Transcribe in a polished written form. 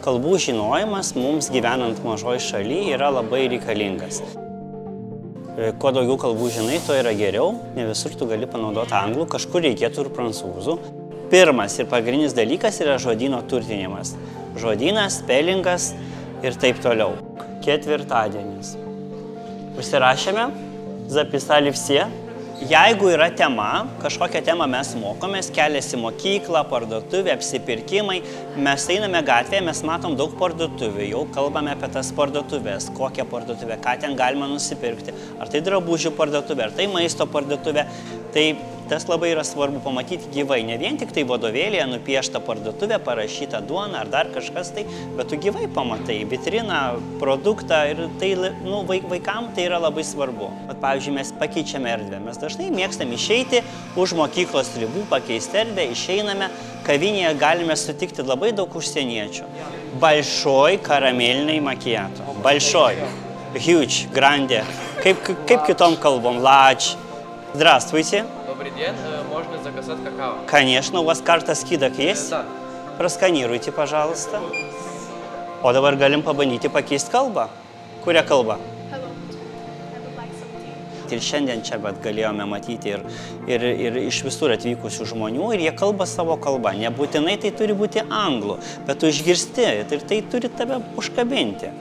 kalbų žinojimas mums gyvenant mažoj šaly yra labai reikalingas. Kuo daugiau kalbų žinai, to yra geriau. Ne visur tu gali panaudoti anglų, kažkur reikėtų ir prancūzų. Pirmas ir pagrindinis dalykas yra žodyno turtinimas. Žodynas, spellingas ir taip toliau. Ketvirtadienis. Užsirašėme, zapisali vsie. Jeigu yra tema, kažkokią temą mes mokomės, kelias į mokyklą, parduotuvę, apsipirkimai, mes einame gatvėje, mes matom daug parduotuvių, jau kalbame apie tas parduotuvės, kokią parduotuvę, ką ten galima nusipirkti, ar tai drabužių parduotuvė, ar tai maisto parduotuvė. Tai tas labai yra svarbu pamatyti gyvai, ne vien tik tai vadovėlėje nupiešta parduotuvė, parašyta duona ar dar kažkas tai, bet tu gyvai pamatai vitriną, produktą ir tai, vaikam tai yra labai svarbu. Pavyzdžiui, mes pakeičiame erdvę, mes dažnai mėgstam išeiti už mokyklos ribų, pakeisti erdvę, išeiname, kavinėje galime sutikti labai daug užsieniečių. Большой karamėliniai makiato. Большой, huge, grande, kaip kitom kalbom, large. Здравствуйте. Добрый день. Можно заказать какао? Конечно. У вас карта скидок есть? Да. Просканируйте, пожалуйста. O dabar galim pabandyti pakeisti kalbą. Kurią kalbą? Hello. I would like some tea. Ir šiandien čia galėjome matyti ir iš visur atvykusių žmonių ir jie kalba savo kalbą. Nebūtinai tai turi būti anglų, bet tu išgirsti ir tai turi tave užkabinti.